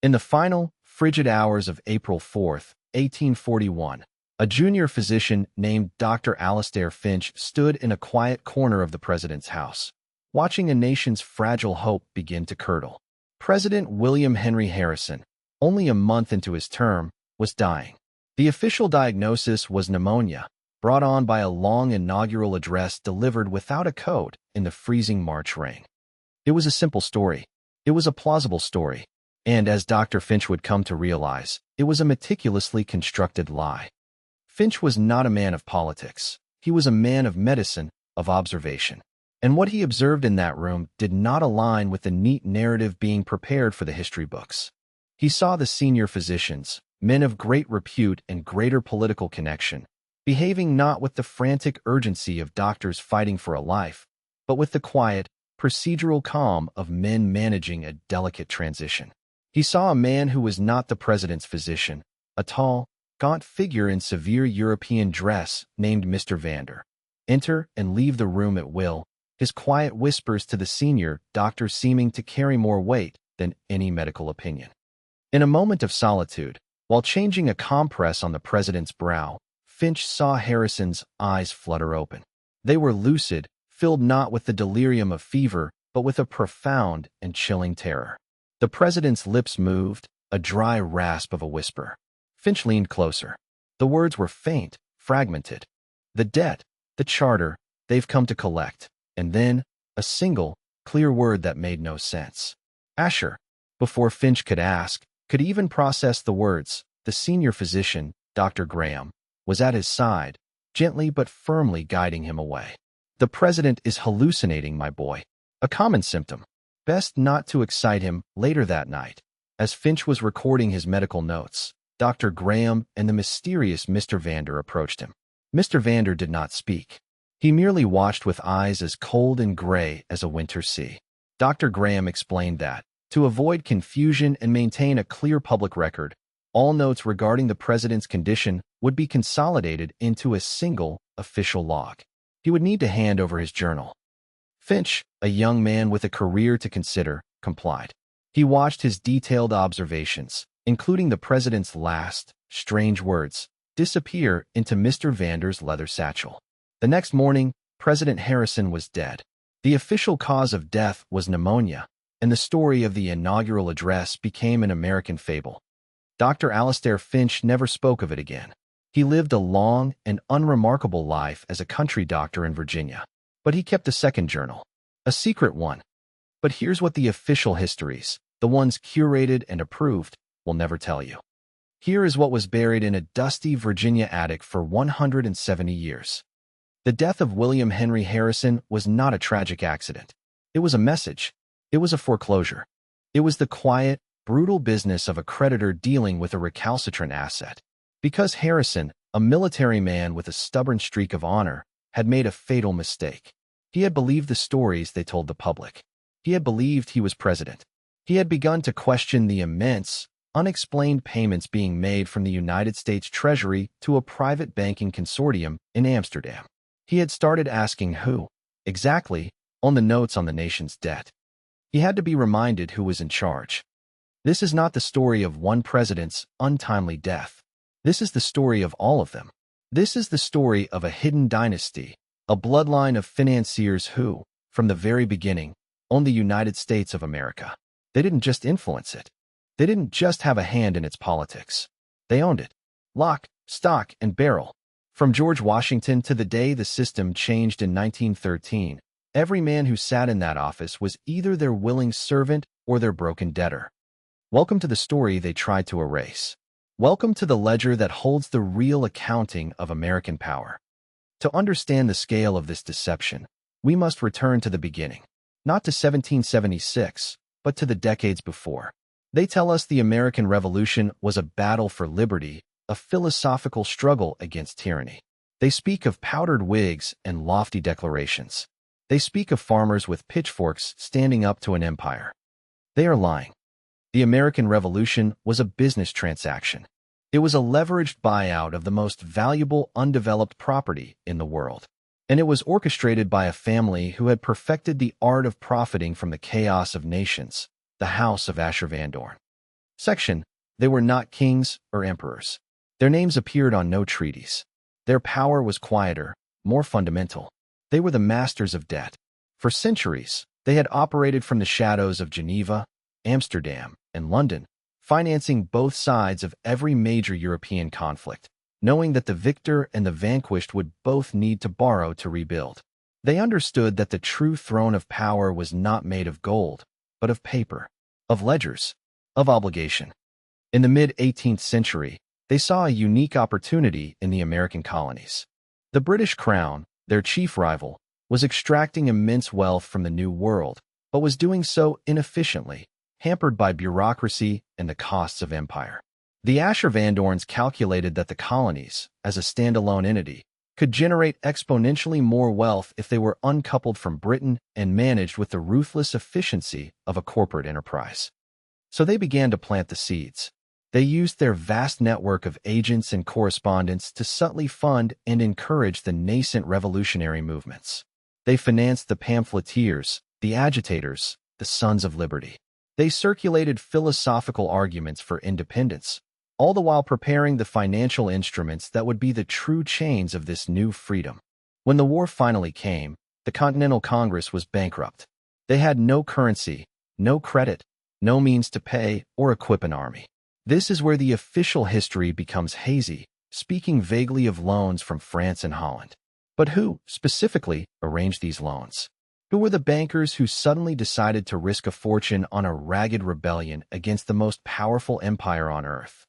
In the final, frigid hours of April 4th, 1841, a junior physician named Dr. Alastair Finch stood in a quiet corner of the president's house, watching a nation's fragile hope begin to curdle. President William Henry Harrison, only a month into his term, was dying. The official diagnosis was pneumonia, brought on by a long inaugural address delivered without a code in the freezing March rain. It was a simple story. It was a plausible story. And as Dr. Finch would come to realize, it was a meticulously constructed lie. Finch was not a man of politics. He was a man of medicine, of observation. And what he observed in that room did not align with the neat narrative being prepared for the history books. He saw the senior physicians, men of great repute and greater political connection, behaving not with the frantic urgency of doctors fighting for a life, but with the quiet, procedural calm of men managing a delicate transition. He saw a man who was not the president's physician, a tall, gaunt figure in severe European dress named Mr. Vander, enter and leave the room at will, his quiet whispers to the senior doctor seeming to carry more weight than any medical opinion. In a moment of solitude, while changing a compress on the president's brow, Finch saw Harrison's eyes flutter open. They were lucid, filled not with the delirium of fever, but with a profound and chilling terror. The president's lips moved, a dry rasp of a whisper. Finch leaned closer. The words were faint, fragmented. The debt, the charter, they've come to collect. And then, a single, clear word that made no sense. Asher. Before Finch could ask, could even process the words, the senior physician, Dr. Graham, was at his side, gently but firmly guiding him away. The president is hallucinating, my boy. A common symptom. Best not to excite him. Later that night, as Finch was recording his medical notes, Dr. Graham and the mysterious Mr. Vander approached him. Mr. Vander did not speak. He merely watched with eyes as cold and gray as a winter sea. Dr. Graham explained that, to avoid confusion and maintain a clear public record, all notes regarding the president's condition would be consolidated into a single, official log. He would need to hand over his journal. Finch, a young man with a career to consider, complied. He watched his detailed observations, including the president's last, strange words, disappear into Mr. Vander's leather satchel. The next morning, President Harrison was dead. The official cause of death was pneumonia, and the story of the inaugural address became an American fable. Dr. Alastair Finch never spoke of it again. He lived a long and unremarkable life as a country doctor in Virginia. But he kept a second journal, a secret one. But here's what the official histories, the ones curated and approved, will never tell you. Here is what was buried in a dusty Virginia attic for 170 years. The death of William Henry Harrison was not a tragic accident. It was a message. It was a foreclosure. It was the quiet, brutal business of a creditor dealing with a recalcitrant asset. Because Harrison, a military man with a stubborn streak of honor, had made a fatal mistake. He had believed the stories they told the public. He had believed he was president. He had begun to question the immense, unexplained payments being made from the United States Treasury to a private banking consortium in Amsterdam. He had started asking who, exactly, owned the notes on the nation's debt. He had to be reminded who was in charge. This is not the story of one president's untimely death. This is the story of all of them. This is the story of a hidden dynasty, a bloodline of financiers who, from the very beginning, owned the United States of America. They didn't just influence it. They didn't just have a hand in its politics. They owned it. Lock, stock, and barrel. From George Washington to the day the system changed in 1913, every man who sat in that office was either their willing servant or their broken debtor. Welcome to the story they tried to erase. Welcome to the ledger that holds the real accounting of American power. To understand the scale of this deception, we must return to the beginning, not to 1776, but to the decades before. They tell us the American Revolution was a battle for liberty, a philosophical struggle against tyranny. They speak of powdered wigs and lofty declarations. They speak of farmers with pitchforks standing up to an empire. They are lying. The American Revolution was a business transaction. It was a leveraged buyout of the most valuable undeveloped property in the world. And it was orchestrated by a family who had perfected the art of profiting from the chaos of nations, the House of Asher-Van Dorn. Section. They were not kings or emperors. Their names appeared on no treaties. Their power was quieter, more fundamental. They were the masters of debt. For centuries, they had operated from the shadows of Geneva, Amsterdam, and London, financing both sides of every major European conflict, knowing that the victor and the vanquished would both need to borrow to rebuild. They understood that the true throne of power was not made of gold, but of paper, of ledgers, of obligation. In the mid-18th century, they saw a unique opportunity in the American colonies. The British Crown, their chief rival, was extracting immense wealth from the New World, but was doing so inefficiently, hampered by bureaucracy and the costs of empire. The Ashur-Van-Dorns calculated that the colonies, as a standalone entity, could generate exponentially more wealth if they were uncoupled from Britain and managed with the ruthless efficiency of a corporate enterprise. So they began to plant the seeds. They used their vast network of agents and correspondents to subtly fund and encourage the nascent revolutionary movements. They financed the pamphleteers, the agitators, the Sons of Liberty. They circulated philosophical arguments for independence, all the while preparing the financial instruments that would be the true chains of this new freedom. When the war finally came, the Continental Congress was bankrupt. They had no currency, no credit, no means to pay or equip an army. This is where the official history becomes hazy, speaking vaguely of loans from France and Holland. But who, specifically, arranged these loans? Who were the bankers who suddenly decided to risk a fortune on a ragged rebellion against the most powerful empire on earth?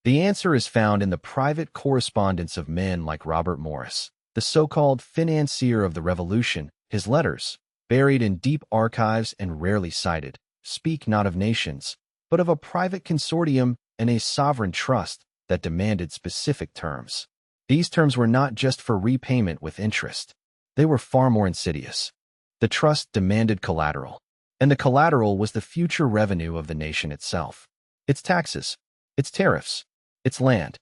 The answer is found in the private correspondence of men like Robert Morris, the so-called financier of the Revolution. His letters, buried in deep archives and rarely cited, speak not of nations, but of a private consortium and a sovereign trust that demanded specific terms. These terms were not just for repayment with interest. They were far more insidious. The trust demanded collateral, and the collateral was the future revenue of the nation itself. Its taxes, its tariffs, its land.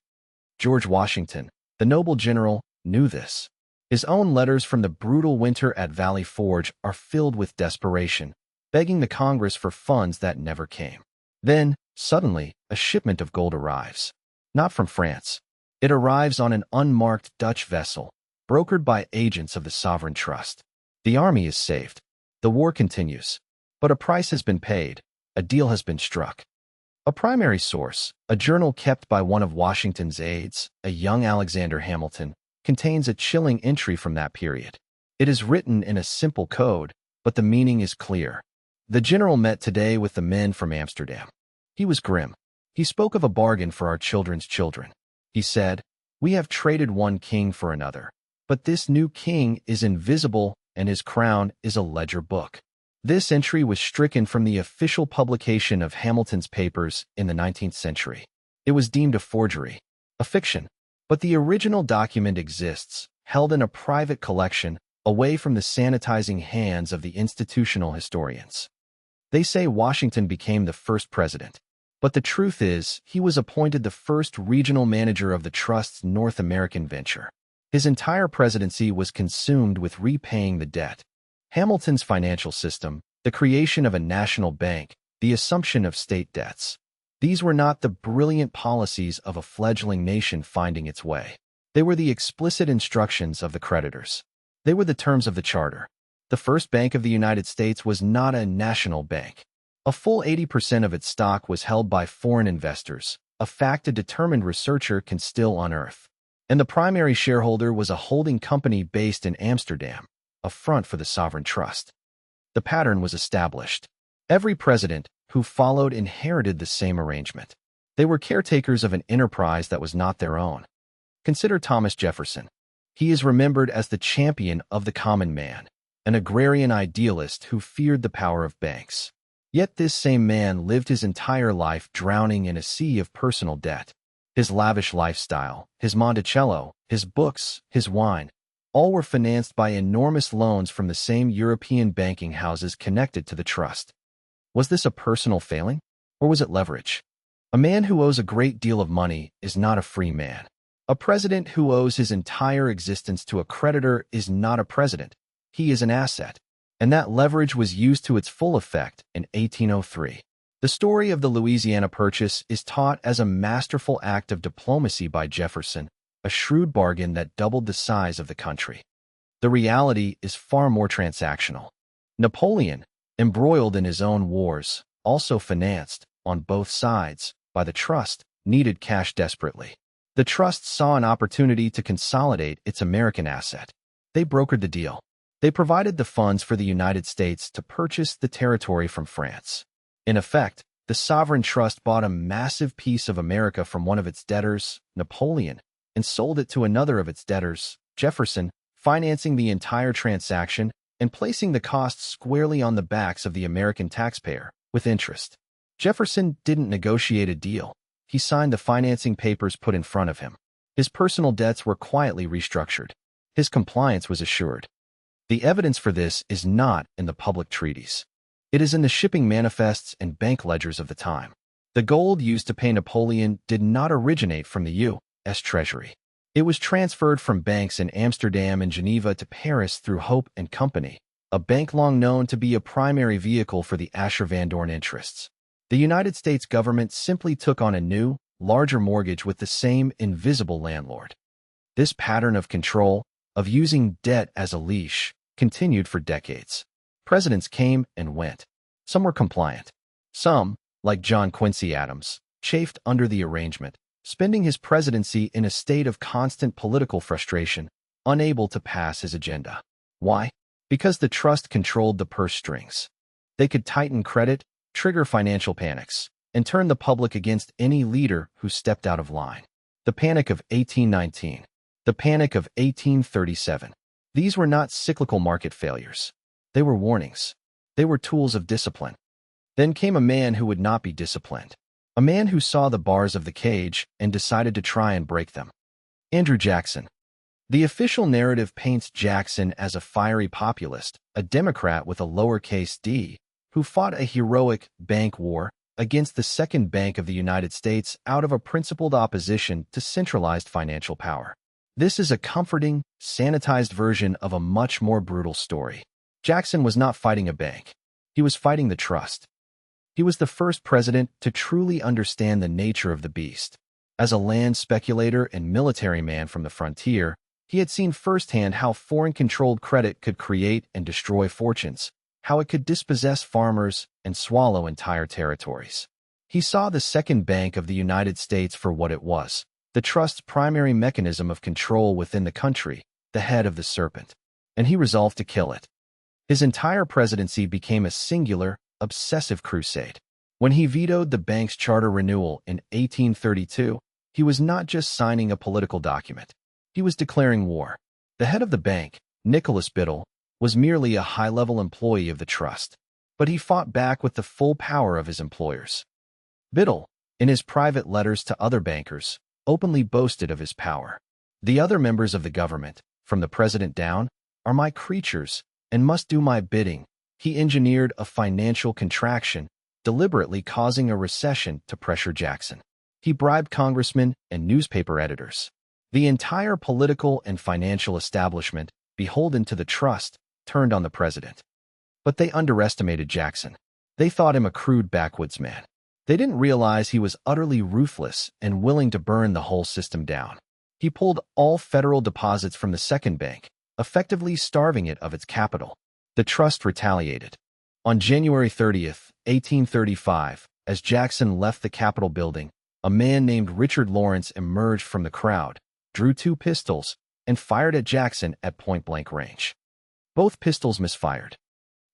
George Washington, the noble general, knew this. His own letters from the brutal winter at Valley Forge are filled with desperation, begging the Congress for funds that never came. Then, suddenly, a shipment of gold arrives. Not from France. It arrives on an unmarked Dutch vessel, brokered by agents of the Sovereign Trust. The army is saved. The war continues. But a price has been paid. A deal has been struck. A primary source, a journal kept by one of Washington's aides, a young Alexander Hamilton, contains a chilling entry from that period. It is written in a simple code, but the meaning is clear. The general met today with the men from Amsterdam. He was grim. He spoke of a bargain for our children's children. He said, "We have traded one king for another, but this new king is invisible and his crown is a ledger book." This entry was stricken from the official publication of Hamilton's papers in the 19th century. It was deemed a forgery, a fiction, but the original document exists, held in a private collection, away from the sanitizing hands of the institutional historians. They say Washington became the first president, but the truth is he was appointed the first regional manager of the Trust's North American venture. His entire presidency was consumed with repaying the debt. Hamilton's financial system, the creation of a national bank, the assumption of state debts. These were not the brilliant policies of a fledgling nation finding its way. They were the explicit instructions of the creditors. They were the terms of the charter. The First Bank of the United States was not a national bank. A full 80% of its stock was held by foreign investors, a fact a determined researcher can still unearth. And the primary shareholder was a holding company based in Amsterdam, a front for the sovereign trust. The pattern was established. Every president who followed inherited the same arrangement. They were caretakers of an enterprise that was not their own. Consider Thomas Jefferson. He is remembered as the champion of the common man, an agrarian idealist who feared the power of banks. Yet this same man lived his entire life drowning in a sea of personal debt. His lavish lifestyle, his Monticello, his books, his wine, all were financed by enormous loans from the same European banking houses connected to the trust. Was this a personal failing, or was it leverage? A man who owes a great deal of money is not a free man. A president who owes his entire existence to a creditor is not a president. He is an asset. And that leverage was used to its full effect in 1803. The story of the Louisiana Purchase is taught as a masterful act of diplomacy by Jefferson, a shrewd bargain that doubled the size of the country. The reality is far more transactional. Napoleon, embroiled in his own wars, also financed, on both sides, by the trust, needed cash desperately. The trust saw an opportunity to consolidate its American asset. They brokered the deal. They provided the funds for the United States to purchase the territory from France. In effect, the sovereign trust bought a massive piece of America from one of its debtors, Napoleon, and sold it to another of its debtors, Jefferson, financing the entire transaction and placing the costs squarely on the backs of the American taxpayer, with interest. Jefferson didn't negotiate a deal. He signed the financing papers put in front of him. His personal debts were quietly restructured. His compliance was assured. The evidence for this is not in the public treaties. It is in the shipping manifests and bank ledgers of the time. The gold used to pay Napoleon did not originate from the U.S. Treasury. It was transferred from banks in Amsterdam and Geneva to Paris through Hope and Company, a bank long known to be a primary vehicle for the Asher Van Dorn interests. The United States government simply took on a new, larger mortgage with the same invisible landlord. This pattern of control, of using debt as a leash, continued for decades. Presidents came and went. Some were compliant. Some, like John Quincy Adams, chafed under the arrangement, spending his presidency in a state of constant political frustration, unable to pass his agenda. Why? Because the trust controlled the purse strings. They could tighten credit, trigger financial panics, and turn the public against any leader who stepped out of line. The Panic of 1819. The Panic of 1837. These were not cyclical market failures. They were warnings. They were tools of discipline. Then came a man who would not be disciplined. A man who saw the bars of the cage and decided to try and break them. Andrew Jackson. The official narrative paints Jackson as a fiery populist, a Democrat with a lowercase d, who fought a heroic bank war against the Second Bank of the United States out of a principled opposition to centralized financial power. This is a comforting, sanitized version of a much more brutal story. Jackson was not fighting a bank. He was fighting the trust. He was the first president to truly understand the nature of the beast. As a land speculator and military man from the frontier, he had seen firsthand how foreign-controlled credit could create and destroy fortunes, how it could dispossess farmers and swallow entire territories. He saw the Second Bank of the United States for what it was, the trust's primary mechanism of control within the country, the head of the serpent, and he resolved to kill it. His entire presidency became a singular, obsessive crusade. When he vetoed the bank's charter renewal in 1832, he was not just signing a political document. He was declaring war. The head of the bank, Nicholas Biddle, was merely a high-level employee of the trust, but he fought back with the full power of his employers. Biddle, in his private letters to other bankers, openly boasted of his power. The other members of the government, from the president down, are my creatures and must do my bidding. He engineered a financial contraction, deliberately causing a recession to pressure Jackson. He bribed congressmen and newspaper editors. The entire political and financial establishment, beholden to the trust, turned on the president. But they underestimated Jackson. They thought him a crude backwoodsman. They didn't realize he was utterly ruthless and willing to burn the whole system down. He pulled all federal deposits from the Second Bank, effectively starving it of its capital. The trust retaliated. On January 30th, 1835, as Jackson left the Capitol building, a man named Richard Lawrence emerged from the crowd, drew 2 pistols, and fired at Jackson at point-blank range. Both pistols misfired.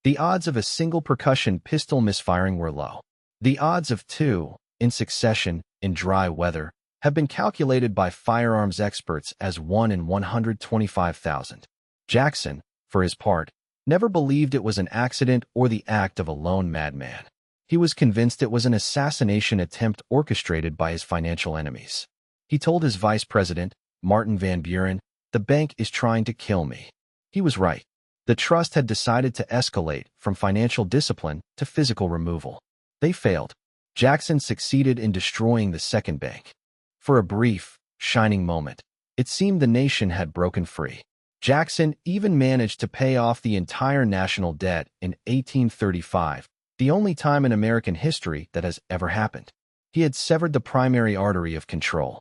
The odds of a single percussion pistol misfiring were low. The odds of 2, in succession, in dry weather, have been calculated by firearms experts as 1 in 125,000. Jackson, for his part, never believed it was an accident or the act of a lone madman. He was convinced it was an assassination attempt orchestrated by his financial enemies. He told his vice president, Martin Van Buren, "The bank is trying to kill me." He was right. The trust had decided to escalate from financial discipline to physical removal. They failed. Jackson succeeded in destroying the Second Bank. For a brief, shining moment, it seemed the nation had broken free. Jackson even managed to pay off the entire national debt in 1835, the only time in American history that has ever happened. He had severed the primary artery of control.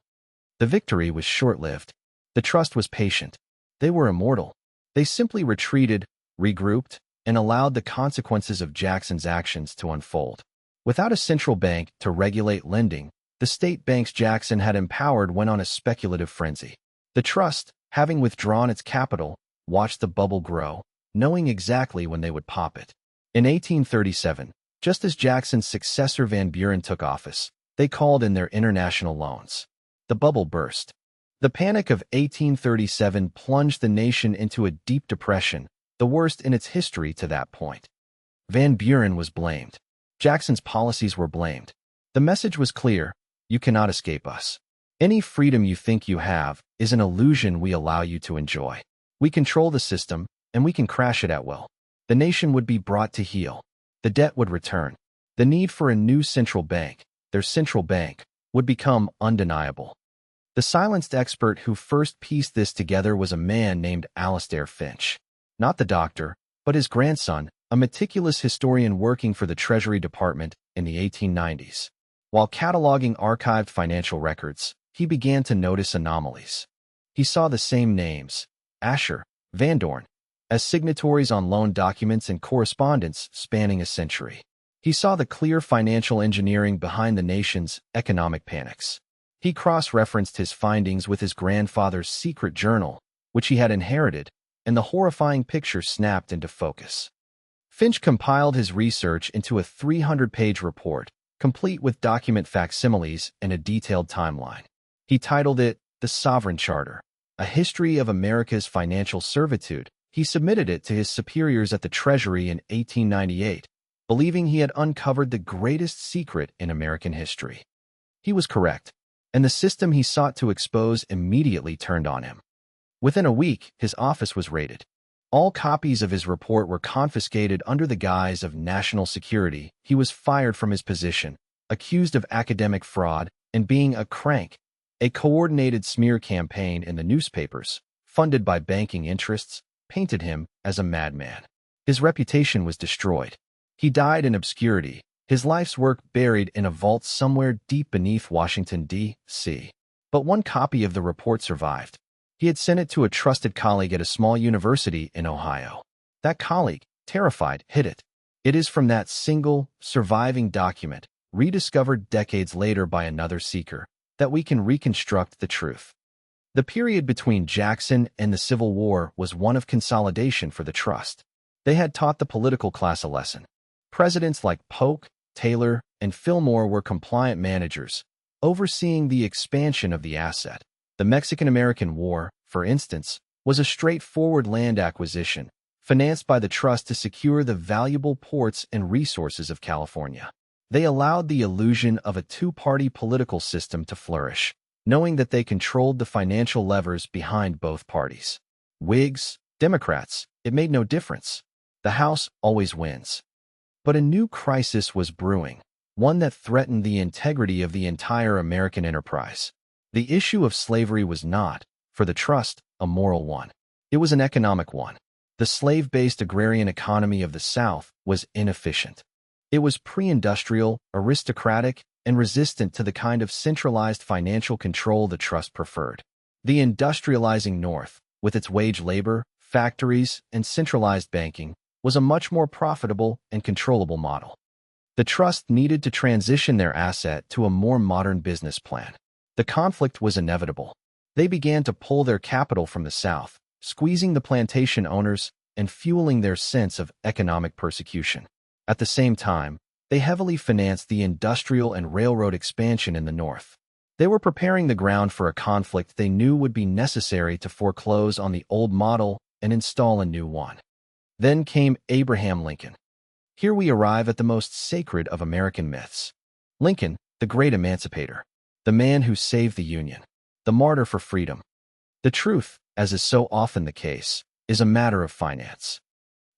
The victory was short-lived. The trust was patient. They were immortal. They simply retreated, regrouped, and allowed the consequences of Jackson's actions to unfold. Without a central bank to regulate lending, the state banks Jackson had empowered went on a speculative frenzy. The trust, having withdrawn its capital, watched the bubble grow, knowing exactly when they would pop it. In 1837, just as Jackson's successor Van Buren took office, they called in their international loans. The bubble burst. The panic of 1837 plunged the nation into a deep depression, the worst in its history to that point. Van Buren was blamed. Jackson's policies were blamed. The message was clear: you cannot escape us. Any freedom you think you have is an illusion we allow you to enjoy. We control the system, and we can crash it at will. The nation would be brought to heel. The debt would return. The need for a new central bank, their central bank, would become undeniable. The silenced expert who first pieced this together was a man named Alastair Finch. Not the doctor, but his grandson, a meticulous historian working for the Treasury Department in the 1890s. While cataloging archived financial records, he began to notice anomalies. He saw the same names, Asher, Van Dorn, as signatories on loan documents and correspondence spanning a century. He saw the clear financial engineering behind the nation's economic panics. He cross-referenced his findings with his grandfather's secret journal, which he had inherited, and the horrifying picture snapped into focus. Finch compiled his research into a 300-page report, complete with document facsimiles and a detailed timeline. He titled it The Sovereign Charter, A History of America's Financial Servitude. He submitted it to his superiors at the Treasury in 1898, believing he had uncovered the greatest secret in American history. He was correct, and the system he sought to expose immediately turned on him. Within a week, his office was raided. All copies of his report were confiscated under the guise of national security. He was fired from his position, accused of academic fraud, and being a crank. A coordinated smear campaign in the newspapers, funded by banking interests, painted him as a madman. His reputation was destroyed. He died in obscurity, his life's work buried in a vault somewhere deep beneath Washington, D.C. But one copy of the report survived. He had sent it to a trusted colleague at a small university in Ohio. That colleague, terrified, hid it. It is from that single, surviving document, rediscovered decades later by another seeker, that we can reconstruct the truth. The period between Jackson and the Civil War was one of consolidation for the trust. They had taught the political class a lesson. Presidents like Polk, Taylor, and Fillmore were compliant managers, overseeing the expansion of the asset. The Mexican-American War, for instance, was a straightforward land acquisition, financed by the trust to secure the valuable ports and resources of California. They allowed the illusion of a two-party political system to flourish, knowing that they controlled the financial levers behind both parties. Whigs, Democrats, it made no difference. The House always wins. But a new crisis was brewing, one that threatened the integrity of the entire American enterprise. The issue of slavery was not, for the trust, a moral one. It was an economic one. The slave-based agrarian economy of the South was inefficient. It was pre-industrial, aristocratic, and resistant to the kind of centralized financial control the trust preferred. The industrializing North, with its wage labor, factories, and centralized banking, was a much more profitable and controllable model. The trust needed to transition their asset to a more modern business plan. The conflict was inevitable. They began to pull their capital from the South, squeezing the plantation owners and fueling their sense of economic persecution. At the same time, they heavily financed the industrial and railroad expansion in the North. They were preparing the ground for a conflict they knew would be necessary to foreclose on the old model and install a new one. Then came Abraham Lincoln. Here we arrive at the most sacred of American myths. Lincoln, the great emancipator. The man who saved the Union. The martyr for freedom. The truth, as is so often the case, is a matter of finance.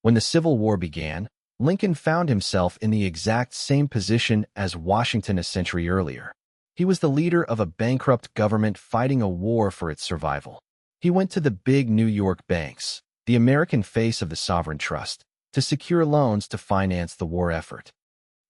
When the Civil War began, Lincoln found himself in the exact same position as Washington a century earlier. He was the leader of a bankrupt government fighting a war for its survival. He went to the big New York banks, the American face of the sovereign trust, to secure loans to finance the war effort.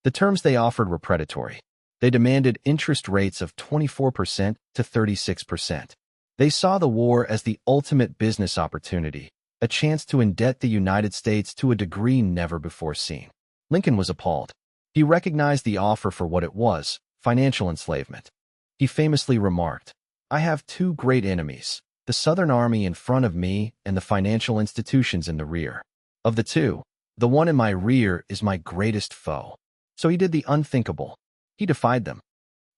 The terms they offered were predatory. They demanded interest rates of 24% to 36%. They saw the war as the ultimate business opportunity, a chance to indebt the United States to a degree never before seen. Lincoln was appalled. He recognized the offer for what it was, financial enslavement. He famously remarked, "I have two great enemies, the Southern Army in front of me and the financial institutions in the rear. Of the two, the one in my rear is my greatest foe." So he did the unthinkable. He defied them.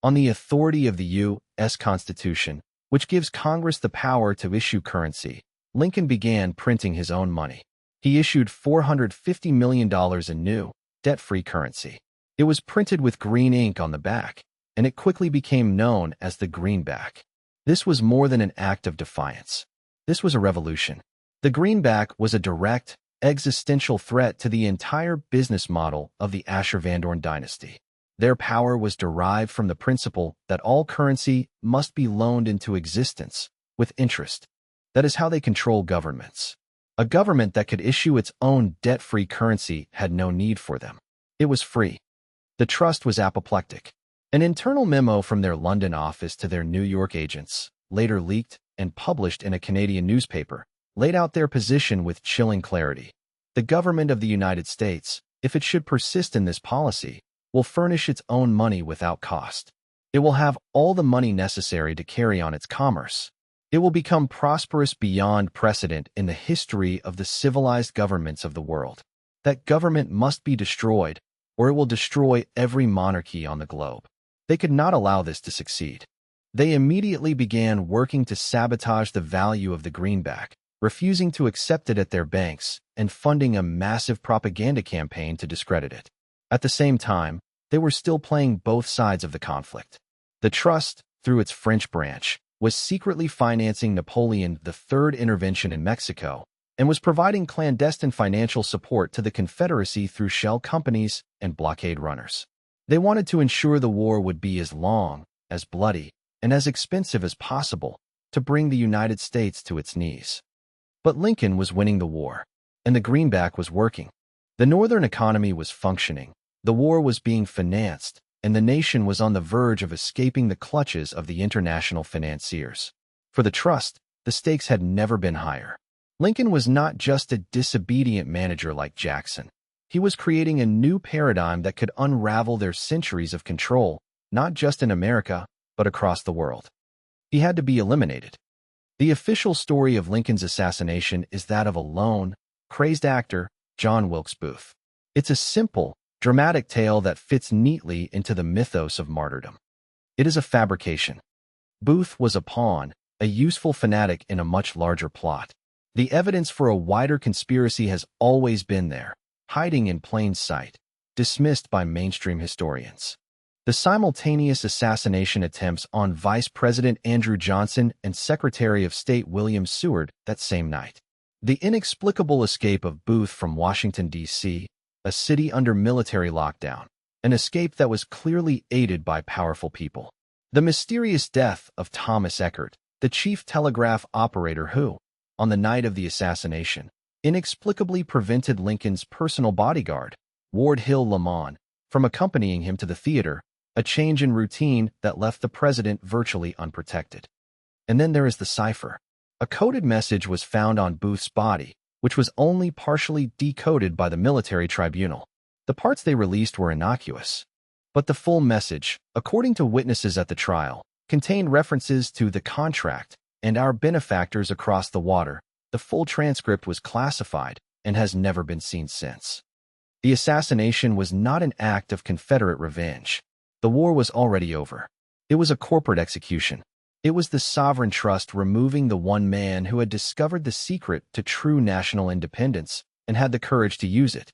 On the authority of the U.S. Constitution, which gives Congress the power to issue currency, Lincoln began printing his own money. He issued $450 million in new, debt-free currency. It was printed with green ink on the back, and it quickly became known as the greenback. This was more than an act of defiance. This was a revolution. The greenback was a direct, existential threat to the entire business model of the Asher-Van Dorn dynasty. Their power was derived from the principle that all currency must be loaned into existence, with interest. That is how they control governments. A government that could issue its own debt-free currency had no need for them. It was free. The trust was apoplectic. An internal memo from their London office to their New York agents, later leaked and published in a Canadian newspaper, laid out their position with chilling clarity. The government of the United States, if it should persist in this policy, will furnish its own money without cost. It will have all the money necessary to carry on its commerce. It will become prosperous beyond precedent in the history of the civilized governments of the world. That government must be destroyed, or it will destroy every monarchy on the globe. They could not allow this to succeed. They immediately began working to sabotage the value of the greenback, refusing to accept it at their banks and funding a massive propaganda campaign to discredit it. At the same time, they were still playing both sides of the conflict. The Trust, through its French branch, was secretly financing Napoleon III's intervention in Mexico and was providing clandestine financial support to the Confederacy through shell companies and blockade runners. They wanted to ensure the war would be as long, as bloody, and as expensive as possible to bring the United States to its knees. But Lincoln was winning the war, and the greenback was working. The Northern economy was functioning, the war was being financed, and the nation was on the verge of escaping the clutches of the international financiers. For the Trust, the stakes had never been higher. Lincoln was not just a disobedient manager like Jackson. He was creating a new paradigm that could unravel their centuries of control, not just in America, but across the world. He had to be eliminated. The official story of Lincoln's assassination is that of a lone, crazed actor, John Wilkes Booth. It's a simple, dramatic tale that fits neatly into the mythos of martyrdom. It is a fabrication. Booth was a pawn, a useful fanatic in a much larger plot. The evidence for a wider conspiracy has always been there, hiding in plain sight, dismissed by mainstream historians. The simultaneous assassination attempts on Vice President Andrew Johnson and Secretary of State William Seward that same night. The inexplicable escape of Booth from Washington, D.C., a city under military lockdown, an escape that was clearly aided by powerful people. The mysterious death of Thomas Eckert, the chief telegraph operator who, on the night of the assassination, inexplicably prevented Lincoln's personal bodyguard, Ward Hill Lamon, from accompanying him to the theater, a change in routine that left the president virtually unprotected. And then there is the cipher. A coded message was found on Booth's body, which was only partially decoded by the military tribunal. The parts they released were innocuous. But the full message, according to witnesses at the trial, contained references to the contract and our benefactors across the water. The full transcript was classified and has never been seen since. The assassination was not an act of Confederate revenge. The war was already over. It was a corporate execution. It was the sovereign trust removing the one man who had discovered the secret to true national independence and had the courage to use it.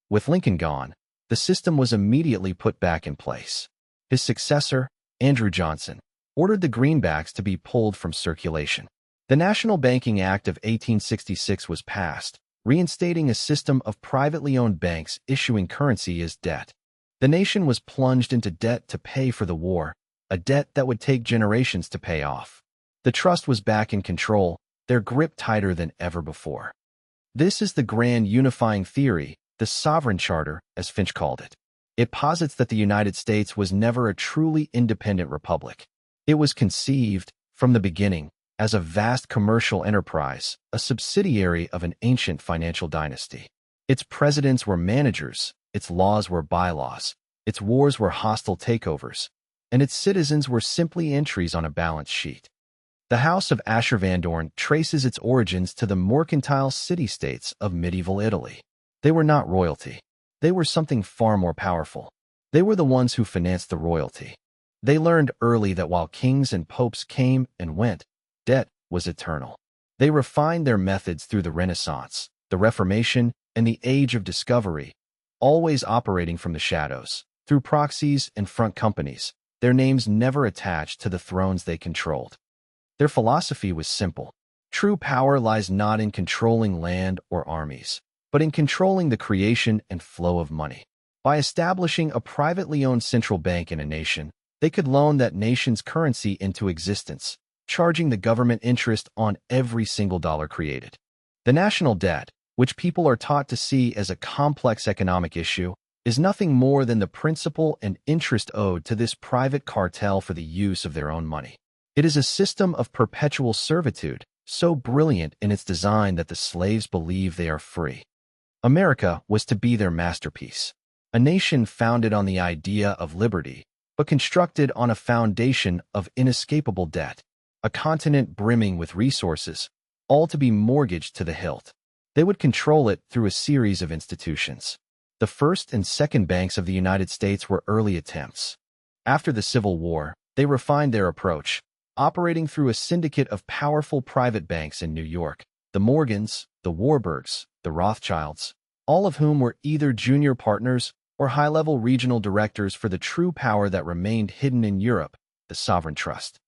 With Lincoln gone, the system was immediately put back in place. His successor, Andrew Johnson, ordered the greenbacks to be pulled from circulation. The National Banking Act of 1866 was passed, reinstating a system of privately owned banks issuing currency as debt. The nation was plunged into debt to pay for the war, a debt that would take generations to pay off. The trust was back in control, their grip tighter than ever before. This is the grand unifying theory, the sovereign charter, as Finch called it. It posits that the United States was never a truly independent republic. It was conceived, from the beginning, as a vast commercial enterprise, a subsidiary of an ancient financial dynasty. Its presidents were managers, its laws were bylaws, its wars were hostile takeovers, and its citizens were simply entries on a balance sheet. The House of Asher-Van-Dorn traces its origins to the mercantile city-states of medieval Italy. They were not royalty. They were something far more powerful. They were the ones who financed the royalty. They learned early that while kings and popes came and went, debt was eternal. They refined their methods through the Renaissance, the Reformation, and the Age of Discovery, always operating from the shadows, through proxies and front companies, their names never attached to the thrones they controlled. Their philosophy was simple. True power lies not in controlling land or armies, but in controlling the creation and flow of money. By establishing a privately owned central bank in a nation, they could loan that nation's currency into existence, charging the government interest on every single dollar created. The national debt, which people are taught to see as a complex economic issue, is nothing more than the principal and interest owed to this private cartel for the use of their own money. It is a system of perpetual servitude, so brilliant in its design that the slaves believe they are free. America was to be their masterpiece, a nation founded on the idea of liberty, but constructed on a foundation of inescapable debt, a continent brimming with resources, all to be mortgaged to the hilt. They would control it through a series of institutions. The first and second banks of the United States were early attempts. After the Civil War, they refined their approach, operating through a syndicate of powerful private banks in New York, the Morgans, the Warburgs, the Rothschilds, all of whom were either junior partners or high-level regional directors for the true power that remained hidden in Europe, the sovereign trust.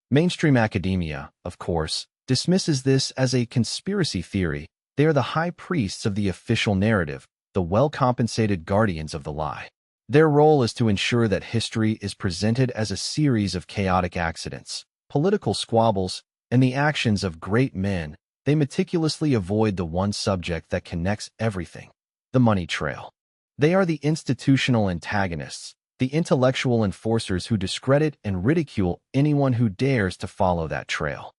Mainstream academia, of course, dismisses this as a conspiracy theory. They are the high priests of the official narrative, the well-compensated guardians of the lie. Their role is to ensure that history is presented as a series of chaotic accidents, political squabbles, and the actions of great men. They meticulously avoid the one subject that connects everything, the money trail. They are the institutional antagonists, the intellectual enforcers who discredit and ridicule anyone who dares to follow that trail.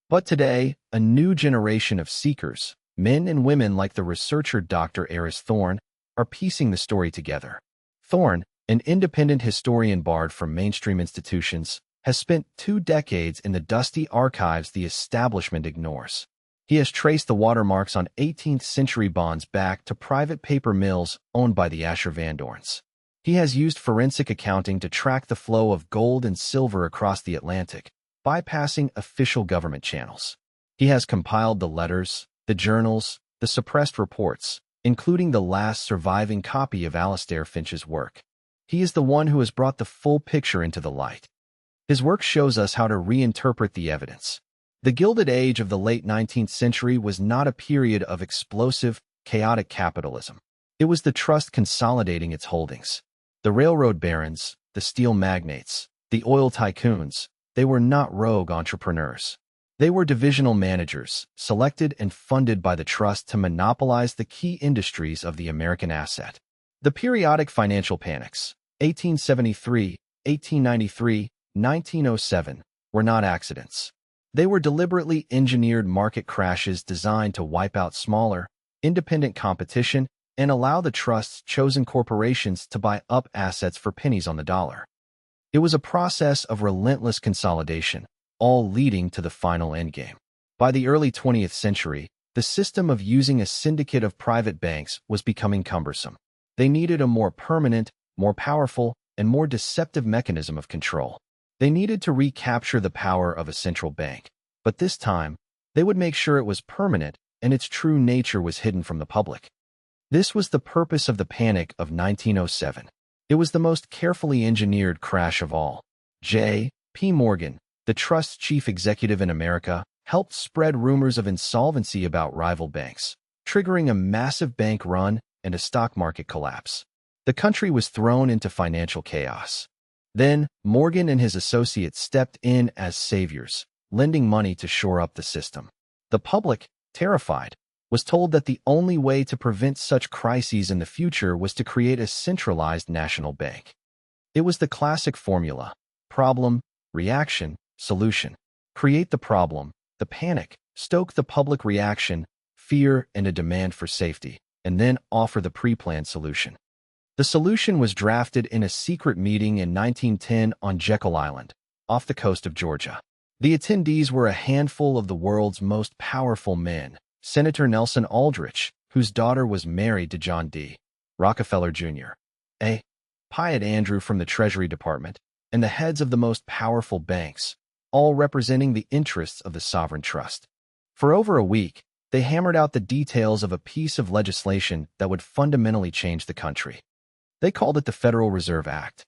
But today, a new generation of seekers, men and women like the researcher Dr. Eris Thorne, are piecing the story together. Thorne, an independent historian barred from mainstream institutions, has spent 2 decades in the dusty archives the establishment ignores. He has traced the watermarks on 18th-century bonds back to private paper mills owned by the Asher-Van-Dorns. He has used forensic accounting to track the flow of gold and silver across the Atlantic, bypassing official government channels. He has compiled the letters, the journals, the suppressed reports, including the last surviving copy of Alastair Finch's work. He is the one who has brought the full picture into the light. His work shows us how to reinterpret the evidence. The Gilded Age of the late 19th century was not a period of explosive, chaotic capitalism. It was the trust consolidating its holdings. The railroad barons, the steel magnates, the oil tycoons, they were not rogue entrepreneurs. They were divisional managers, selected and funded by the trust to monopolize the key industries of the American asset. The periodic financial panics, 1873, 1893, 1907, were not accidents. They were deliberately engineered market crashes designed to wipe out smaller, independent competition and allow the trust's chosen corporations to buy up assets for pennies on the dollar. It was a process of relentless consolidation, all leading to the final endgame. By the early 20th century, the system of using a syndicate of private banks was becoming cumbersome. They needed a more permanent, more powerful, and more deceptive mechanism of control. They needed to recapture the power of a central bank, but this time, they would make sure it was permanent and its true nature was hidden from the public. This was the purpose of the Panic of 1907. It was the most carefully engineered crash of all. J. P. Morgan, the trust's chief executive in America, helped spread rumors of insolvency about rival banks, triggering a massive bank run and a stock market collapse. The country was thrown into financial chaos. Then, Morgan and his associates stepped in as saviors, lending money to shore up the system. The public, terrified, was told that the only way to prevent such crises in the future was to create a centralized national bank. It was the classic formula: problem, reaction, solution. Create the problem, the panic, stoke the public reaction, fear, and a demand for safety, and then offer the pre-planned solution. The solution was drafted in a secret meeting in 1910 on Jekyll Island, off the coast of Georgia. The attendees were a handful of the world's most powerful men: Senator Nelson Aldrich, whose daughter was married to John D. Rockefeller Jr., a Piatt Andrew from the Treasury Department, and the heads of the most powerful banks, all representing the interests of the sovereign trust. For over a week, they hammered out the details of a piece of legislation that would fundamentally change the country. They called it the Federal Reserve Act.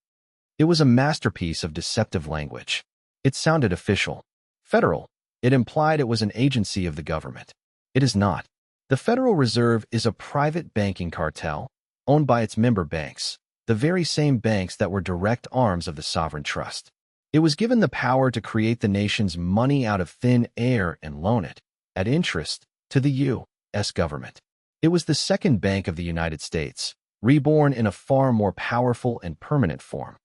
It was a masterpiece of deceptive language. It sounded official. Federal. It implied it was an agency of the government. It is not. The Federal Reserve is a private banking cartel, owned by its member banks, the very same banks that were direct arms of the sovereign trust. It was given the power to create the nation's money out of thin air and loan it, at interest, to the U.S. government. It was the second bank of the United States, reborn in a far more powerful and permanent form.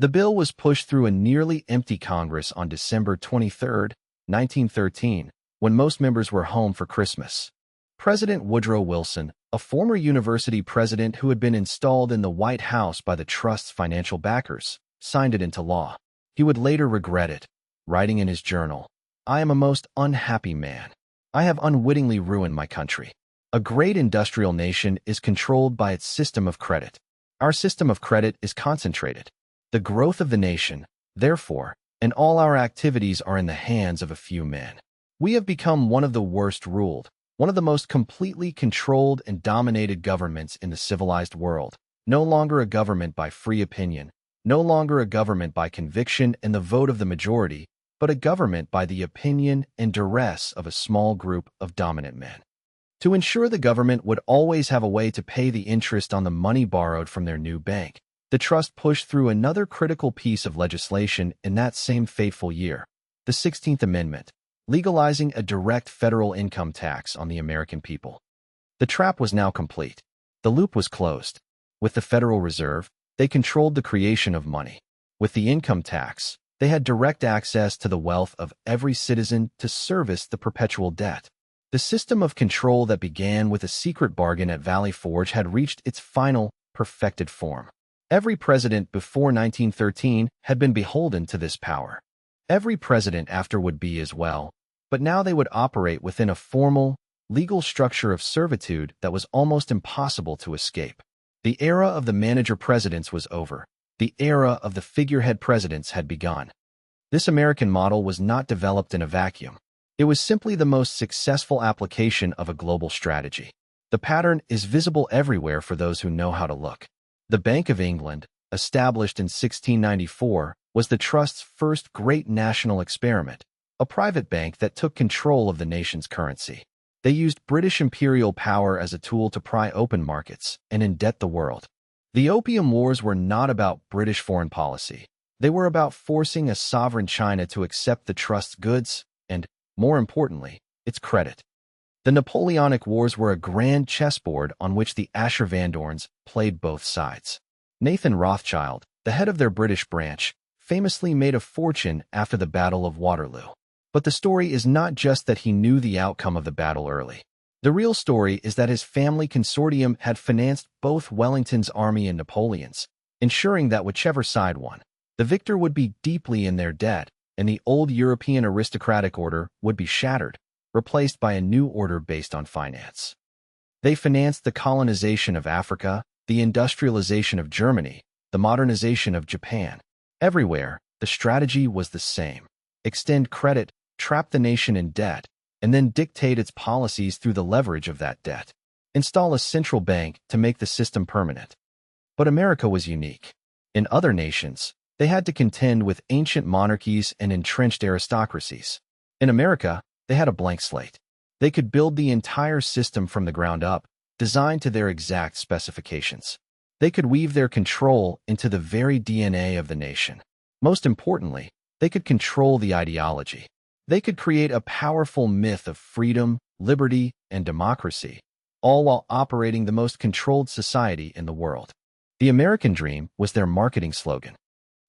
The bill was pushed through a nearly empty Congress on December 23, 1913, when most members were home for Christmas. President Woodrow Wilson, a former university president who had been installed in the White House by the trust's financial backers, signed it into law. He would later regret it, writing in his journal, "I am a most unhappy man. I have unwittingly ruined my country. A great industrial nation is controlled by its system of credit. Our system of credit is concentrated. The growth of the nation, therefore, and all our activities are in the hands of a few men. We have become one of the worst ruled, one of the most completely controlled and dominated governments in the civilized world, no longer a government by free opinion, no longer a government by conviction and the vote of the majority, but a government by the opinion and duress of a small group of dominant men." To ensure the government would always have a way to pay the interest on the money borrowed from their new bank, the trust pushed through another critical piece of legislation in that same fateful year, the 16th Amendment, legalizing a direct federal income tax on the American people. The trap was now complete. The loop was closed. With the Federal Reserve, they controlled the creation of money. With the income tax, they had direct access to the wealth of every citizen to service the perpetual debt. The system of control that began with a secret bargain at Valley Forge had reached its final, perfected form. Every president before 1913 had been beholden to this power. Every president after would be as well, but now they would operate within a formal, legal structure of servitude that was almost impossible to escape. The era of the manager presidents was over. The era of the figurehead presidents had begun. This American model was not developed in a vacuum. It was simply the most successful application of a global strategy. The pattern is visible everywhere for those who know how to look. The Bank of England, established in 1694, was the trust's first great national experiment, a private bank that took control of the nation's currency. They used British imperial power as a tool to pry open markets and indebt the world. The Opium Wars were not about British foreign policy. They were about forcing a sovereign China to accept the trust's goods and, more importantly, its credit. The Napoleonic Wars were a grand chessboard on which the Ashur-Van-Dorns played both sides. Nathan Rothschild, the head of their British branch, famously made a fortune after the Battle of Waterloo. But the story is not just that he knew the outcome of the battle early. The real story is that his family consortium had financed both Wellington's army and Napoleon's, ensuring that whichever side won, the victor would be deeply in their debt, and the old European aristocratic order would be shattered, replaced by a new order based on finance. They financed the colonization of Africa, the industrialization of Germany, the modernization of Japan. Everywhere, the strategy was the same: extend credit, trap the nation in debt, and then dictate its policies through the leverage of that debt. Install a central bank to make the system permanent. But America was unique. In other nations, they had to contend with ancient monarchies and entrenched aristocracies. In America, they had a blank slate. They could build the entire system from the ground up, designed to their exact specifications. They could weave their control into the very DNA of the nation. Most importantly, they could control the ideology. They could create a powerful myth of freedom, liberty, and democracy, all while operating the most controlled society in the world. The American dream was their marketing slogan.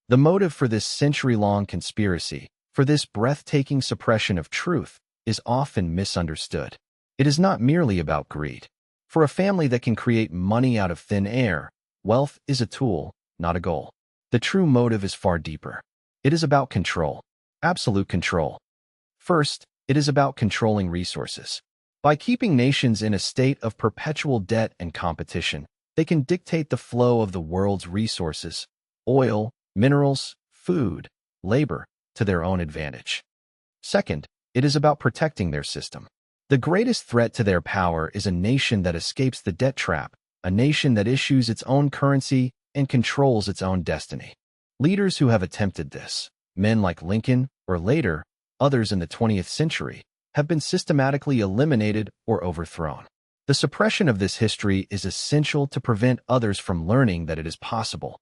The motive for this century-long conspiracy, for this breathtaking suppression of truth, is often misunderstood. It is not merely about greed. For a family that can create money out of thin air, wealth is a tool, not a goal. The true motive is far deeper. It is about control, absolute control. First, it is about controlling resources. By keeping nations in a state of perpetual debt and competition, they can dictate the flow of the world's resources, oil, minerals, food, labor, to their own advantage. Second, it is about protecting their system. The greatest threat to their power is a nation that escapes the debt trap, a nation that issues its own currency and controls its own destiny. Leaders who have attempted this, men like Lincoln, or later, others in the 20th century, have been systematically eliminated or overthrown. The suppression of this history is essential to prevent others from learning that it is possible.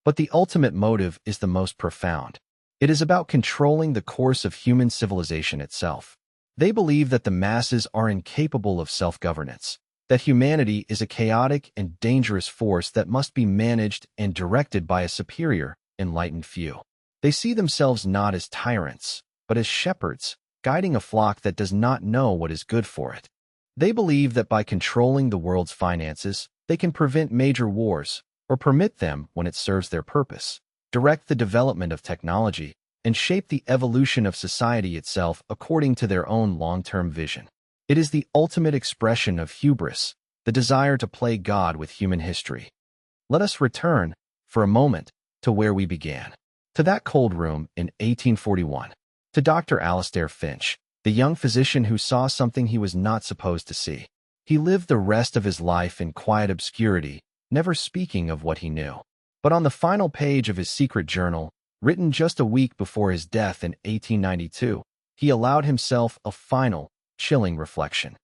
But the ultimate motive is the most profound. It is about controlling the course of human civilization itself. They believe that the masses are incapable of self-governance, that humanity is a chaotic and dangerous force that must be managed and directed by a superior, enlightened few. They see themselves not as tyrants, but as shepherds, guiding a flock that does not know what is good for it. They believe that by controlling the world's finances, they can prevent major wars, or permit them when it serves their purpose, direct the development of technology, and shape the evolution of society itself according to their own long-term vision. It is the ultimate expression of hubris, the desire to play God with human history. Let us return, for a moment, to where we began. To that cold room in 1841. To Dr. Alastair Finch, the young physician who saw something he was not supposed to see. He lived the rest of his life in quiet obscurity, never speaking of what he knew. But on the final page of his secret journal, written just a week before his death in 1892, he allowed himself a final, chilling reflection.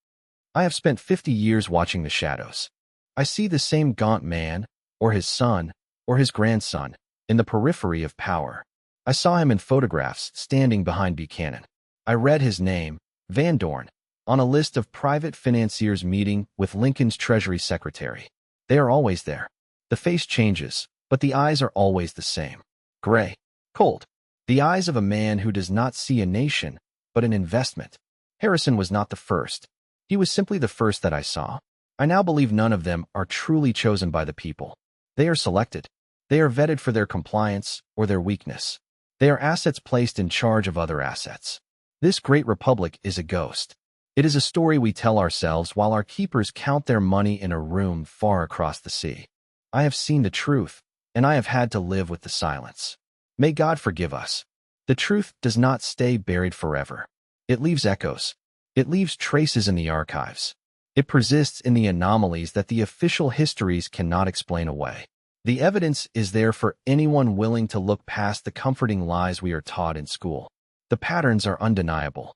I have spent 50 years watching the shadows. I see the same gaunt man, or his son, or his grandson, in the periphery of power. I saw him in photographs standing behind Buchanan. I read his name, Van Dorn, on a list of private financiers meeting with Lincoln's Treasury Secretary. They are always there. The face changes, but the eyes are always the same. Gray, cold. The eyes of a man who does not see a nation, but an investment. Harrison was not the first. He was simply the first that I saw. I now believe none of them are truly chosen by the people. They are selected. They are vetted for their compliance or their weakness. They are assets placed in charge of other assets. This great republic is a ghost. It is a story we tell ourselves while our keepers count their money in a room far across the sea. I have seen the truth, and I have had to live with the silence. May God forgive us. The truth does not stay buried forever. It leaves echoes. It leaves traces in the archives. It persists in the anomalies that the official histories cannot explain away. The evidence is there for anyone willing to look past the comforting lies we are taught in school. The patterns are undeniable.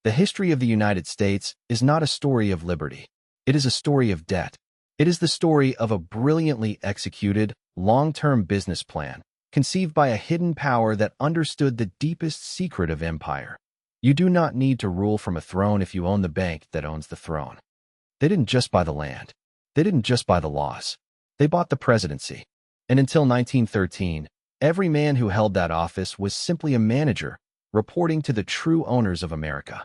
The history of the United States is not a story of liberty. It is a story of debt. It is the story of a brilliantly executed, long-term business plan, conceived by a hidden power that understood the deepest secret of empire. You do not need to rule from a throne if you own the bank that owns the throne. They didn't just buy the land. They didn't just buy the laws. They bought the presidency. And until 1913, every man who held that office was simply a manager, reporting to the true owners of America.